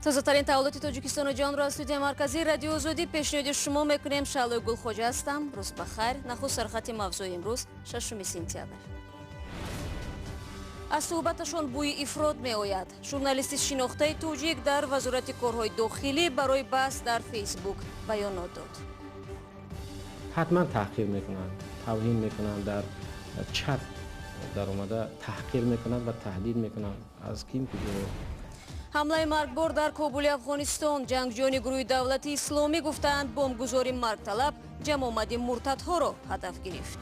Тазатарин таҳолоти Тоҷикистону ҷаҳонро аз студияи марказии радиои Озодӣ пешниҳоди шумо мекунем. Шаълои Гулхоҷа ҳастам. Рӯз бахайр. Нахуст сархати мавзӯи имрӯз 6 сентябр. аз суҳбаташон бӯи ифрод меояд. Журналисти шинохтаи тоҷик дар вазорати корҳои дохилӣ барои баҳс дар фейсбук баёнот дод. ҳатман таҳқир мекунанд, тавҳин мекунанд, дар чат дар омада таҳқир мекунанд ва таҳдид мекунанд. аз ким куҷо? ҳамлаи маргбор дар Кобули Афғонистон. Ҷангҷӯёни гурӯҳи Давлати Исломӣ гуфтанд бомбгузори маргталаб ҷамомади муртадҳоро ҳадаф гирифт.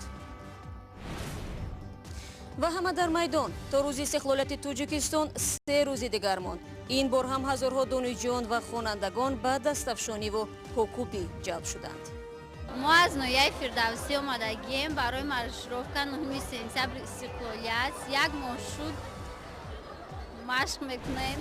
ва ҳама дар майдон. То рӯзи истиқлолияти Тоҷикистон 3 рӯзи дигар монд. ин бор ҳам ҳазорҳо донишҷӯён ва хонандагон ба дастафшониву ҳокӯбӣ ҷалб шуданд. мо аз ноҳияи Фирдавсӣ омадагием барои маршировка 9 сентябри истиқлолият. як моҳ шуд машқ мекунем.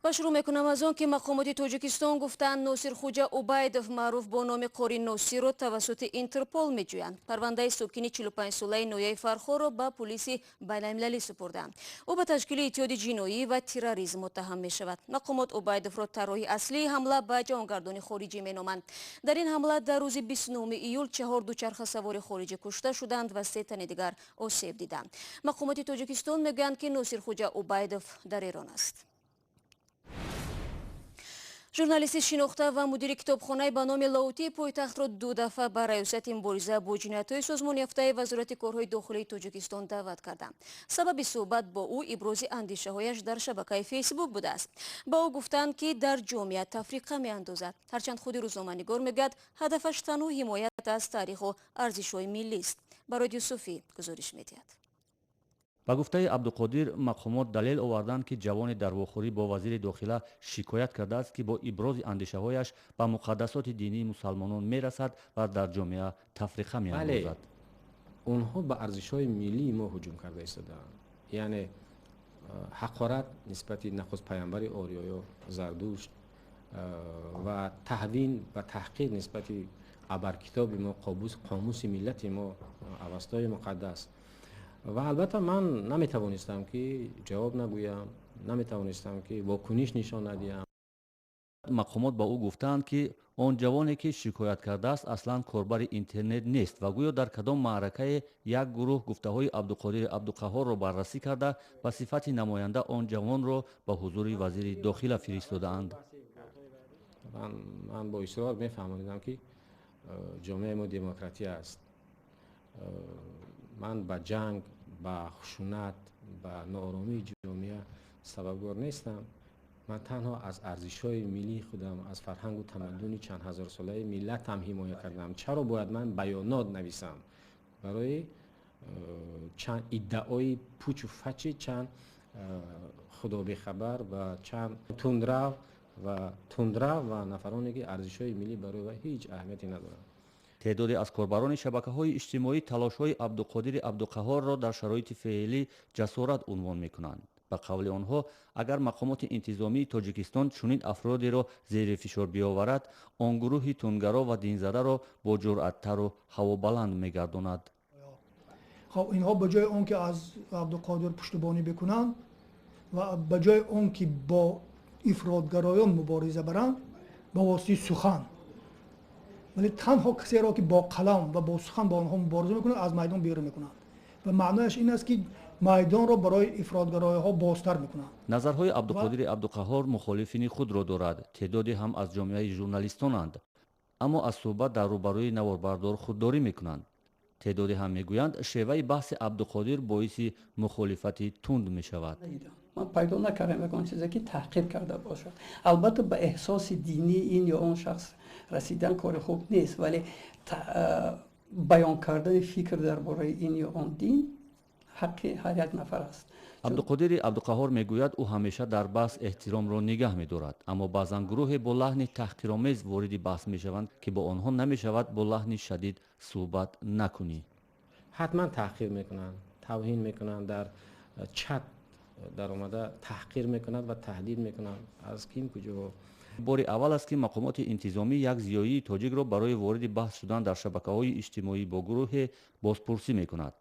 ва шурӯъ мекунам аз он ки мақомоти Тоҷикистон гуфтанд Носирхӯҷа Убайдов маъруф бо номи Қори Носирро тавассути Интерпол меҷӯянд. Парвандаи Собкини 45-солаи ноҳияи Фархоро ба полиси байналмилалӣ супурданд. ӯ ба ташкили иттиҳоди ҷиноӣ ва терроризм муттаҳам мешавад. Мақомот Убайдовро тарроҳи аслии ҳамла ба ҷавонгардони хориҷӣ меноманд. дар ин ҳамла дар рӯзи 29 июл 4 дучархасавори хориҷӣ кушта шуданд ва 3 тани дигар осеб диданд. Мақомоти Тоҷикистон мегӯянд ки Носирхӯҷа Убайдов дар Эрон аст. журналисти шинохта ва мудири китобхонаи ба номи Лаутии пойтахтро 2 дафъа ба раёсати мубориза бо ҷиноятҳои созмонёфтаи Вазорати корҳои дохилии Тоҷикистон даъват карданд. сабаби суҳбат бо ӯ ибрози андешаҳояш дар шабакаи фейсбук будааст. ба ӯ гуфтанд ки дар ҷомеа тафриқа меандозад. ҳарчанд худи рӯзноманигор мегӯяд ҳадафаш танҳо ҳимоят аз таъриху арзишҳои миллист. барои Юсуфӣ гузориш медиҳад. ба гуфтаи Абдуқодир, мақомот далел оварданд ки ҷавоне дар вохӯрӣ бо вазири дохила шикоят кардааст, ки бо ибрози андешаҳояш ба муқаддасоти динии мусалмонон мерасад ва дар ҷомеа тафриқа меандозад. онҳо ба арзишҳои миллии мо ҳуҷум карда истодаанд. яъне ҳақорат нисбати нахуст паямбари ориёё Зардушт ва таҳвин ва таҳқир нисбати абаркитоби мо, қомуси миллати мо, авастои муқаддас. ва албатта ман наметавонистам ки ҷавоб нагӯям, наметавонистам ки вокуниш нишон надиҳам. мақомот ба ӯ гуфтанд ки он ҷавоне ки шикоят кардааст аслан корбари интернет нест ва гӯё дар кадом маъракае як гурӯҳ гуфтаҳои Абдуқодири Абдуқаҳҳорро баррасӣ карда ба сифати намоянда он ҷавонро ба ҳузури вазири дохила фиристодаанд. ман бо исрор мефаҳмонидам ки ҷомеаи мо демократия аст. ман ба ҷанг, ба хушунат, ба нооромии ҷомеа сабабгор нестам. ман танҳо аз арзишҳои миллии худам, аз фарҳангу тамаддуни чанд ҳазорсолаи миллатам ҳимоя кардам. чаро бояд ман баёнот нависам барои чанд иддаои пучу фачи чанд худобехабар ва чанд тундрав ва нафароне ки арзишҳои миллӣ барои ва ҳеҷ аҳамияте надоранд. теъдоде аз корбарони шабакаҳои иҷтимоӣ талошҳои Абдуқодири Абдуқаҳҳорро дар шароити феълӣ ҷасорат унвон мекунанд. ба қавли онҳо, агар мақомоти интизомии Тоҷикистон чунин афродеро зери фишор биоварад, он гурӯҳи тунгаро ва динзадаро бо ҷуръаттару ҳавобаланд мегардонад. хоб инҳо ба ҷои он ки аз Абдуқодир пуштубонӣ бикунанд ва ба ҷои он ки бо ифродгароён мубориза баранд ба воситаи сухан, вале танҳо касеро ки бо қалам ва бо сухан ба онҳо мубориза мекунанд аз майдон берун мекунанд ва маънояш ин аст ки майдонро барои ифродгароиҳо бозтар мекунанд. назарҳои Абдуқодири Абдуқаҳҳор мухолифини худро дорад. теъдоде ҳам аз ҷомеаи журналистонанд, аммо аз суҳбат дар рӯбарӯи наворбардор худдорӣ мекунанд. теъдоде ҳам мегӯянд шеваи баҳси Абдуқодир боиси мухолифати тунд мешавад. من پیدا نکردم یک آن چیزی که تحقیر کرده باشد. البته به احساس دینی این یا اون شخص رسیدن کار خوب نیست، ولی بیان کردن فکر درباره این یا اون دین حق هر یک نفر است. Абдуқодири Абдуқаҳҳор мегӯяд ӯ ҳамеша дар баҳс эҳтиромро нигаҳ медорад, аммо баъзан гурӯҳе бо лаҳни таҳқиромез вориди баҳс мешаванд, ки бо онҳо намешавад бо лаҳни шадид суҳбат накунӣ. ҳатман таҳқир мекунанд, тавҳин мекунанд, дар чат дар омада таҳқир мекунанд ва таҳдид мекунанд. аз ким куҷо? бори аввал аст ки мақомоти интизомӣ як зиёии тоҷикро барои вориди баҳс шудан дар шабакаҳои иҷтимоӣ бо гурӯҳе бозпурсӣ мекунад.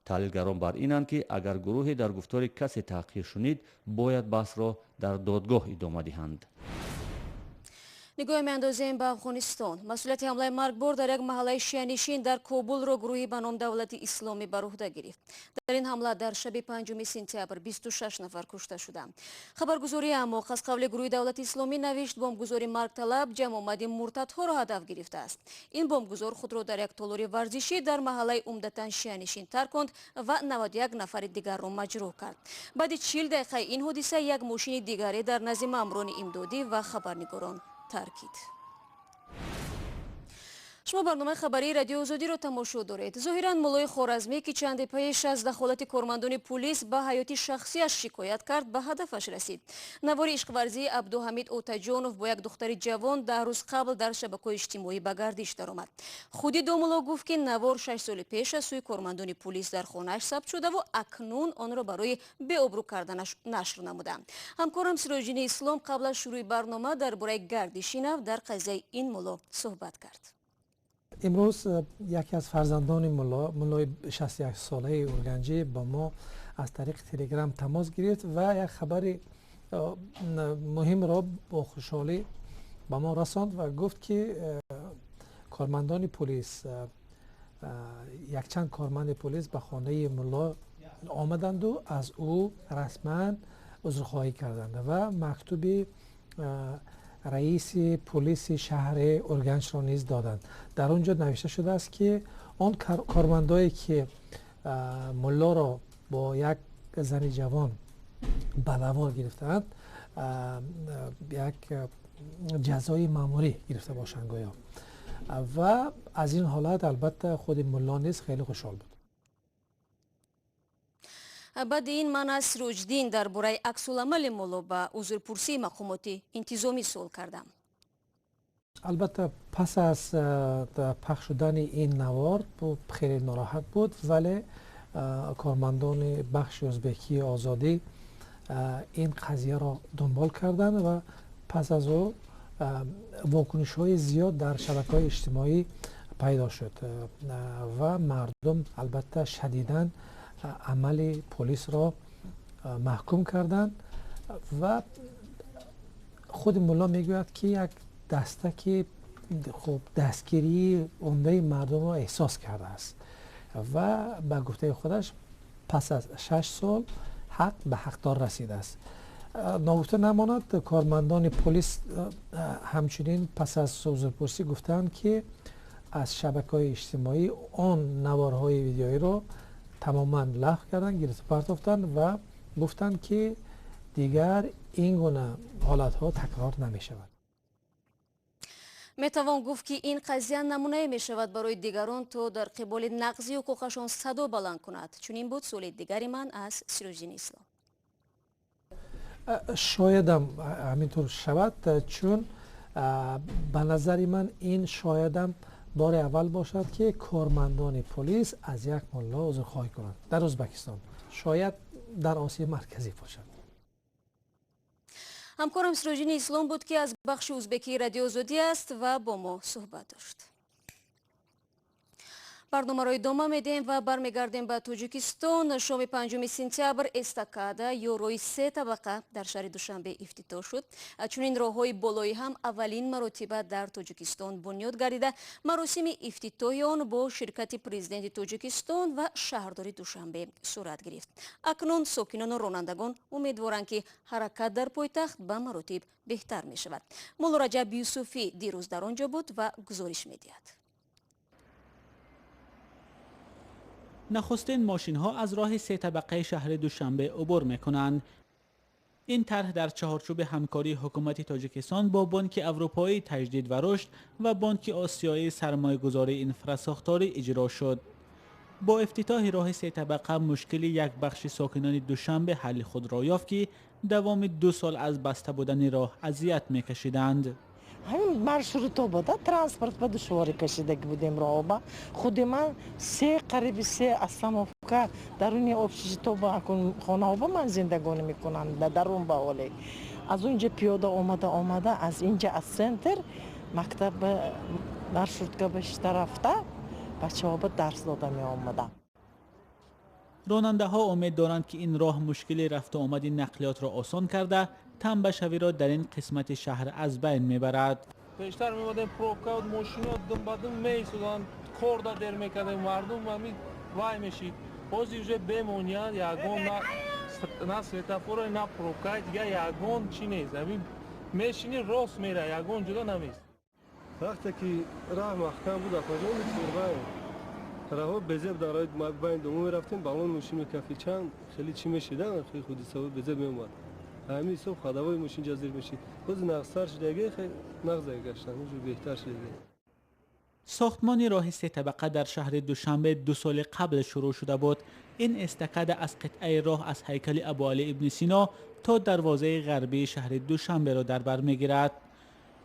таҳлилгарон бар инанд ки агар гурӯҳе дар гуфтори касе таҳқир шунид бояд баҳсро дар додгоҳ идома диҳанд. нигоҳ меандозем ба Афғонистон. масъулияти ҳамлаи маргбор дар як маҳаллаи шианишин дар Кобулро гурӯҳи ба ном Давлати Исломӣ бар уҳда гирифт. дар ин ҳамла дар шаби 5 сентябр 26 нафар кушта шуданд. хабаргузории амоқ аз қавли гурӯҳи Давлати Исломӣ навишт бомбгузори маргталаб ҷамъомади муртадҳоро ҳадаф гирифтааст. ин бомбгузор худро дар як толори варзишӣ дар маҳаллаи умдатан шианишин тарконд ва 91 нафари дигарро маҷрӯҳ кард. баъди 40 дақиқаи ин ҳодиса як мошини дигаре дар назди маъмурони имдодӣ ва хабарнигорон таркид. шумо барномаи хабарии радиои Озодиро тамошо доред. зоҳиран муллои Хоразмӣ ки чанде пеш аз дахолати кормандони пулис ба ҳаёти шахсияш шикоят кард ба ҳадафаш расид. навори ишқварзии Абдуҳамид Отаҷонов бо як духтари ҷавон 10 рӯз қабл дар шабакаҳои иҷтимоӣ ба гардиш даромад. худи домулло гуфт ки навор 6 соли пеш аз сӯи кормандони пулис дар хонааш сабт шуда ва акнун онро барои беобрӯ карданаш нашр намуданд. ҳамкорам Сироҷдини Ислом қабл аз шурӯъи барнома дар бораи гардиши нав дар қазияи ин мулло суҳбат кард. امروز یکی از فرزندان ملای 61 ساله اورگنجی با ما از طریق تلگرام تماس گرفت و یک خبر مهم را با خوشحالی با ما رساند و گفت که کارمندان پلیس یک چند کارمند پلیس به خانه ملا آمدند و از او رسما عذرخواهی کردند و مکتوب رئیس پلیس شهر اورگنج را نیز دادند. در اونجا نوشته شده است که آن کارمندایی که ملا را با یک زن جوان به نوار گرفتند یک جزای ماموری گرفته باشند گویا و از این حالت البته خود ملا نیز خیلی خوشحال بود. баъди ин ман аз Сироҷдин дар бораи аксуламали мулло ба узрпурсии мақомоти интизомӣ суол кардам. البته پس از پخش شدن این نوار خیلی ناراحت بود ولی کارمندان بخش ازبکی آزادی این قضیه را دنبال کردند و پس از او واکنش های زیاد در شبکه‌های اجتماعی پیدا شد و مردم البته شدیداً عمل پلیس را محکوم کردند و خود ملا میگوید که یک دسته که خب دستگیری عمده مردم را احساس کرده است و به گفته خودش پس از 6 سال حق به حقدار رسیده است. ناگفته نماند کارمندان پلیس همچنین پس از عذرپرسی گفتند که از شبکه‌های اجتماعی آن نوارهای ویدیویی را تماما لغو کردن، گرفته پرتافتن و گفتند که دیگر این گونه حالت ها تکرار نمی شود. метавон гуфт ки ин қазия намунае мешавад барои дигарон то дар қиболи нақзи ҳуқуқашон садо баланд кунад. чунин буд суоли дигари ман аз Сироҷдини Ислом. شایدم همینطور شود چون به نظر من این شایدم بار اول باشد که کارمندان پلیس از یک ملا عذرخواهی کنند در ازبکستان، شاید در آسیا مرکزی باشد. ҳамкорам Сироҷдини Ислом буд ки аз бахши узбекии радиои Озодӣ аст ва бо мо суҳбат дошт. барномаро идома медиҳем ва бармегардем ба Тоҷикистон. шоми 5 сентябр эстакада ё роҳи 3 табақа дар шаҳри Душанбе ифтитоҳ шуд. чунин роҳҳои болоӣ ҳам аввалин маротиба дар Тоҷикистон бунёд гардида маросими ифтитоҳи он бо ширкати президенти Тоҷикистон ва шаҳрдори Душанбе сурат гирифт. акнун сокинону ронандагон умедворанд ки ҳаракат дар пойтахт ба маротиб беҳтар мешавад. моло Раҷаб Юсуфӣ дирӯз дар он ҷо буд ва гузориш медиҳад. نخستین ماشین ها از راه 3 طبقه شهر دوشنبه عبور میکنند. این طرح در چهارچوب همکاری حکومت تاجیکستان با بانک اروپایی تجدید و رشد و بانک آسیایی سرمایه‌گذاری انفراساختاری اجرا شد. با افتتاح راه 3 طبقه مشکلی یک بخش ساکنان دوشنبه حل خود را یافت که دوام 2 سال از بسته بودن راه اذیت میکشیدند. همین маршрут بوده ترانسپورت به دشواری کشیده بودیم راه با خود من قریب 3 استاموفکا درون общежитие با خانه ها من زندگانی میکنم درون با ولی از اونجا پیاده آمده از اینجا از سنتر مکتب маршрутка به طرفته بچه‌ها به درس داده می آمده. راننده ها امید دارند که این راه مشکل رفت و آمد نقلیات را آسان کرده تنبه شوی را در این قسمت شهر از بین میبرد. پیشتر می‌بودیم پروبکا و ماشینا دم بدم می‌ایستادن خورده در می‌کردیم مردم و وای میشید بازی вже بمونید یگان نه سویتافور نه پروبکا دیگه یگان چی نیست همین میشینی راست میره یگان جدا نمیست. وقتی که راه محکم بود اخراجون می‌کردیم راه بزب در ما بین دوم رفتیم بالون ماشین کافی چند خیلی چی میشیدن خیلی خودی سواد بزب میومد همین صبح خداوای ماشین جزیر میشید باز نقصر شده خیلی نقضای گشتن اونجور بهتر شده. ساختمان راه 3 طبقه در شهر دوشنبه 2 سال قبل شروع شده بود. این استکاده از قطعه راه از هیکل ابوعلی ابن سینا تا دروازه غربی شهر دوشنبه را در بر میگیرد.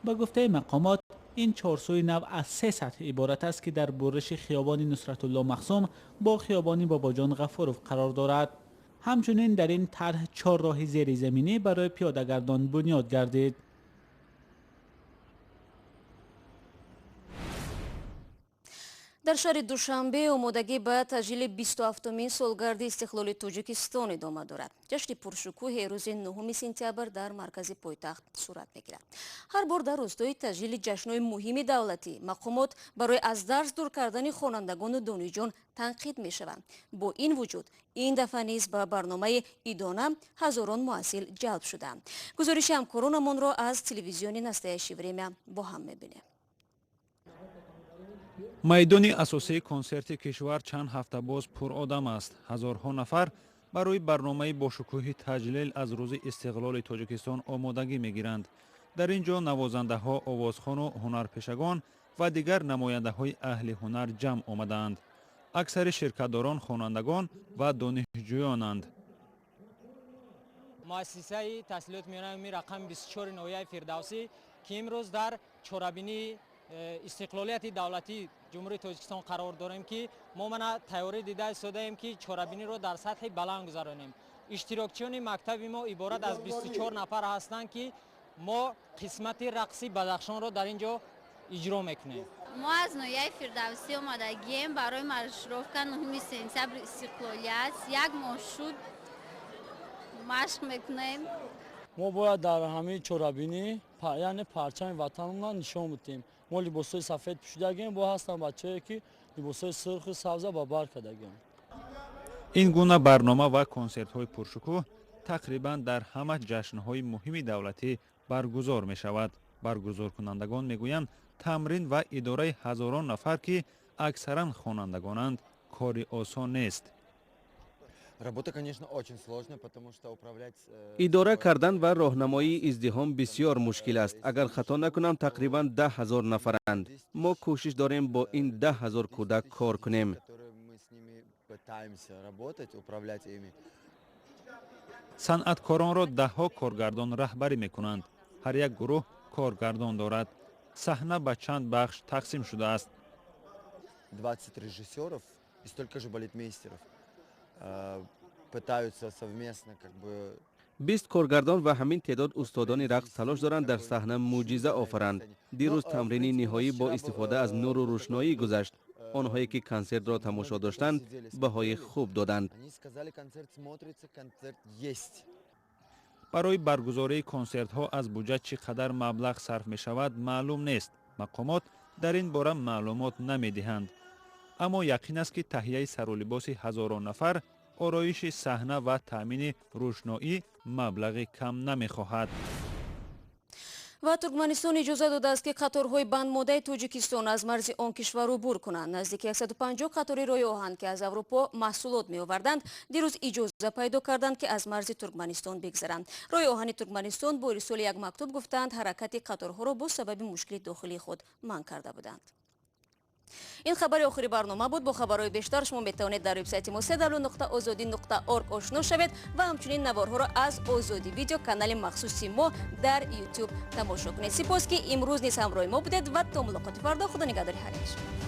با گفته مقامات این چهارسوی نو از 3 سطح عبارت است که در برش خیابان نصرت الله مخزوم با خیابان باباجان غفاروف قرار دارد. همچنین در این طرح 4 راه زیر زمینی برای پیاده‌گردان بنیاد گردید. در شهر دوشنبه آمادگی به تجلیل 27مین سالگرد استقلال تاجیکستان ادامه دارد. جشن پرشکوه روز 9 سپتامبر در مرکز پایتخت صورت میگیرد. هر بار در روستای تجلیل جشن‌های مهم دولتی مقامات برای از درس دور کردن خوانندگان و دانشجویان تنقید میشوند. با این وجود این دفعه نیز به برنامه ایدانه هزاران محصل جلب شدند. گزارش همکارانمان را از تلویزیون نستایشی وریمه با هم میبینیم. майдони асосии консерти кишвар чанд ҳафта боз пур одам аст. ҳазорҳо нафар барои барномаи бошукӯҳи таҷлил аз рӯзи истиқлоли тоҷикистон омодагӣ мегиранд. дар ин ҷо навозандаҳо, овозхону ҳунарпешагон ва дигар намояндаҳои аҳли ҳунар ҷамъ омадаанд. аксари ширкатдорон хонандагон ва донишҷӯёнанд. муассисаи таҳсилоти миёнаи рақами 24 ноҳияи фирдавсӣ ки имрӯз дар чорабинии استقلالیت دولتی جمهوری تاجیکستان قرار داریم که ما منا تیاری دیده ایستاده‌ایم که چهاربینی رو در سطح بلند گذارانیم. اشتراکچیان مکتب ما عبارت از 24 نفر هستند که ما قسمت رقصی بدخشان رو در اینجا اجرا میکنیم. ما از نویای فردوسی آمادگیم برای مارشروفکا 9 سپتامبر استقلالیت یک ماه شد مشق میکنیم. ما باید در همین چهاربینی یعنی پرچم وطنمون نشان بدیم. ما لباسای سفید پوشیدگیم با هستن بچه‌ای که لباسای سرخ سبز با بر کردگیم. این گونه برنامه و کنسرت‌های پرشکوه تقریبا در همه جشن‌های مهم دولتی برگزار می‌شود. برگزار کنندگان میگویند تمرین و اداره هزاران نفر که اکثرا خوانندگانند کاری آسان نیست. اداره کردن و راهنمایی ازدحام بسیار مشکل است. اگر خطا نکنم تقریبا 10,000 نفرند. ما کوشش داریم با این 10,000 کودک کار کنیم. صنعتکاران را ده‌ها کارگردان رهبری میکنند. هر یک گروه کارگردان دارد. صحنه به چند بخش تقسیم شده است. 20 режиссеров и столько же балетмейстеров пытаются совместно 20 کارگردان و همین تعداد استادان رقص تلاش دارند در صحنه معجزه آفرند. دیروز تمرین نهایی با استفاده از نور و روشنایی گذشت. آنهایی که کنسرت را تماشا داشتند بهای خوب دادند. برای برگزاری کنسرت ها از بودجه چقدر مبلغ صرف می شود معلوم نیست. مقامات در این باره معلومات نمی دهند. اما یقین است که تهیه سرولباس هزاران نفر، آرایش صحنه و تامین روشنایی مبلغ کم نمی خواهد. و ترکمنستان اجازه داده است که قطارهای بندمانده تاجیکستان از مرز آن کشور عبور کنند. نزدیک 150 قطار راه آهن که از اروپا محصولات می آوردند دیروز اجازه پیدا کردند که از مرز ترکمنستان بگذرند. راه آهن ترکمنستان با ارسال یک مکتوب گفتند حرکت قطارها را با سبب مشکل داخلی خود منع کرده بودند. این خبر آخری برنامه بود. با خبرهای بیشتر شما میتوانید در وبسایت ما www.azadi.org آشنا شوید و همچنین نوارها را از آزادی ویدیو کانال مخصوصی ما در یوتیوب تماشا کنید. سپاس که امروز نیز همراه ما بودید و تا ملاقات فردا. خدا نگهدار هر یک.